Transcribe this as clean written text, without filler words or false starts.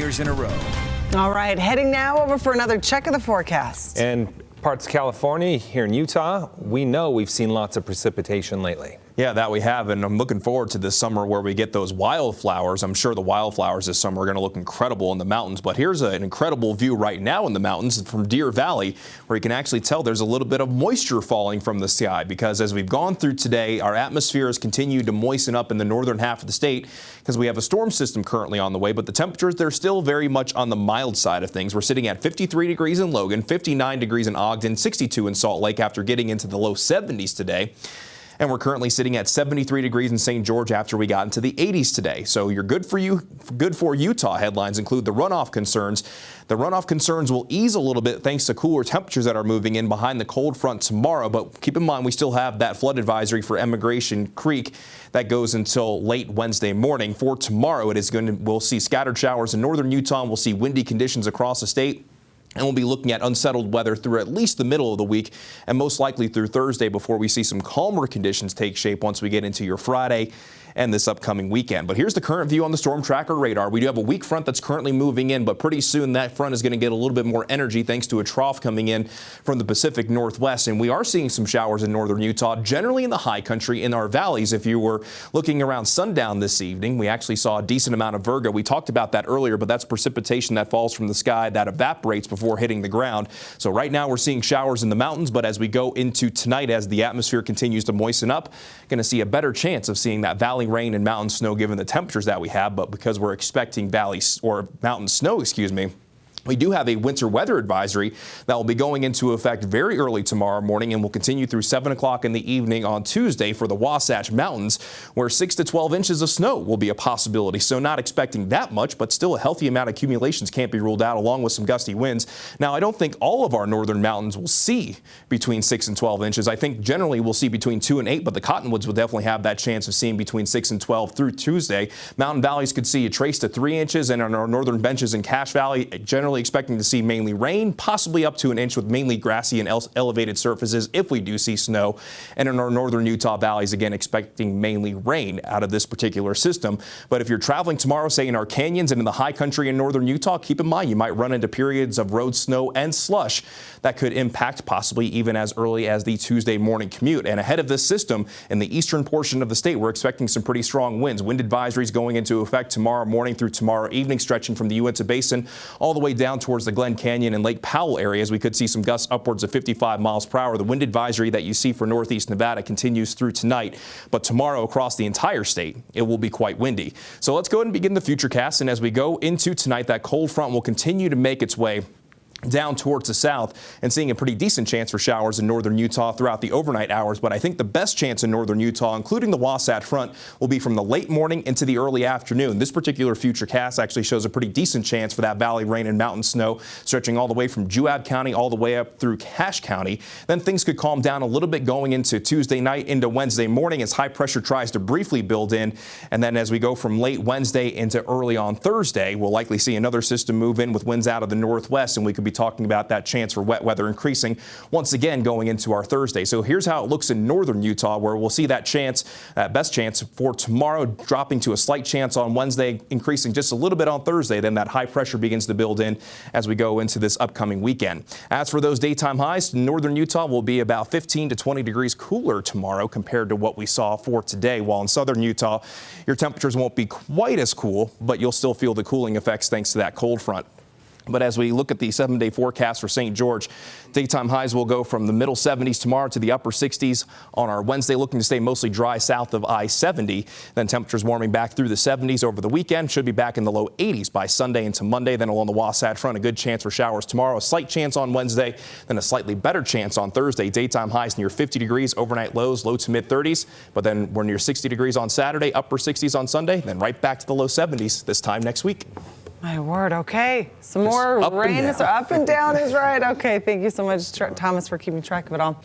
years in a row. All right, heading now over for another check of the forecast. And parts of California, here in Utah, we know we've seen lots of precipitation lately. Yeah, that we have, and I'm looking forward to this summer where we get those wildflowers. I'm sure the wildflowers this summer are going to look incredible in the mountains, but here's an incredible view right now in the mountains from Deer Valley, where you can actually tell there's a little bit of moisture falling from the sky, because as we've gone through today, our atmosphere has continued to moisten up in the northern half of the state because we have a storm system currently on the way, but the temperatures, they're still very much on the mild side of things. We're sitting at 53 degrees in Logan, 59 degrees in Ogden, 62 in Salt Lake after getting into the low 70s today. And we're currently sitting at 73 degrees in St. George after we got into the 80s today. So your good for Utah headlines include the runoff concerns. The runoff concerns will ease a little bit thanks to cooler temperatures that are moving in behind the cold front tomorrow. But keep in mind, we still have that flood advisory for Emigration Creek that goes until late Wednesday morning. For tomorrow, we'll see scattered showers in northern Utah, and we'll see windy conditions across the state. And we'll be looking at unsettled weather through at least the middle of the week and most likely through Thursday before we see some calmer conditions take shape once we get into your Friday and this upcoming weekend. But here's the current view on the storm tracker radar. We do have a weak front that's currently moving in, but pretty soon that front is going to get a little bit more energy thanks to a trough coming in from the Pacific Northwest. And we are seeing some showers in northern Utah, generally in the high country, in our valleys. If you were looking around sundown this evening, we actually saw a decent amount of virga. We talked about that earlier, but that's precipitation that falls from the sky that evaporates before hitting the ground. So right now we're seeing showers in the mountains, but as we go into tonight, as the atmosphere continues to moisten up, going to see a better chance of seeing that valley rain and mountain snow given the temperatures that we have. But because we're expecting mountain snow, we do have a winter weather advisory that will be going into effect very early tomorrow morning and will continue through 7 o'clock in the evening on Tuesday for the Wasatch Mountains, where 6 to 12 inches of snow will be a possibility. So not expecting that much, but still a healthy amount of accumulations can't be ruled out, along with some gusty winds. Now, I don't think all of our northern mountains will see between 6 and 12 inches. I think generally we'll see between 2 and 8, but the Cottonwoods will definitely have that chance of seeing between 6 and 12 through Tuesday. Mountain valleys could see a trace to 3 inches, and on our northern benches in Cache Valley, generally expecting to see mainly rain, possibly up to an inch with mainly grassy and elevated surfaces if we do see snow. And in our northern Utah valleys, again, expecting mainly rain out of this particular system. But if you're traveling tomorrow, say in our canyons and in the high country in northern Utah, keep in mind you might run into periods of road snow and slush that could impact possibly even as early as the Tuesday morning commute. And ahead of this system, in the eastern portion of the state, we're expecting some pretty strong winds. Wind advisories going into effect tomorrow morning through tomorrow evening, stretching from the Uinta Basin all the way down towards the Glen Canyon and Lake Powell areas. We could see some gusts upwards of 55 miles per hour. The wind advisory that you see for northeast Nevada continues through tonight, but tomorrow across the entire state, it will be quite windy. So let's go ahead and begin the FUTURECAST. And as we go into tonight, that cold front will continue to make its way down towards the south, and seeing a pretty decent chance for showers in northern Utah throughout the overnight hours. But I think the best chance in northern Utah, including the Wasatch Front, will be from the late morning into the early afternoon. This particular FUTURECAST actually shows a pretty decent chance for that valley rain and mountain snow, stretching all the way from Juab County all the way up through Cache County. Then things could calm down a little bit going into Tuesday night into Wednesday morning as high pressure tries to briefly build in. And then as we go from late Wednesday into early on Thursday, we'll likely see another system move in with winds out of the northwest, and we could be talking about that chance for wet weather increasing once again going into our Thursday. So here's how it looks in northern Utah, where we'll see that chance, best chance for tomorrow, dropping to a slight chance on Wednesday, increasing just a little bit on Thursday. Then that high pressure begins to build in as we go into this upcoming weekend. As for those daytime highs, northern Utah will be about 15 to 20 degrees cooler tomorrow compared to what we saw for today, while in southern Utah, your temperatures won't be quite as cool, but you'll still feel the cooling effects thanks to that cold front. But as we look at the 7-day forecast for St. George, daytime highs will go from the middle 70s tomorrow to the upper 60s on our Wednesday, looking to stay mostly dry south of I-70. Then temperatures warming back through the 70s over the weekend, should be back in the low 80s by Sunday into Monday. Then along the Wasatch Front, a good chance for showers tomorrow, a slight chance on Wednesday, then a slightly better chance on Thursday. Daytime highs near 50 degrees, overnight lows low to mid 30s. But then we're near 60 degrees on Saturday, upper 60s on Sunday, then right back to the low 70s this time next week. My word. Okay. Some more rain. Up and down is right. Okay. Thank you so much, Thomas, for keeping track of it all.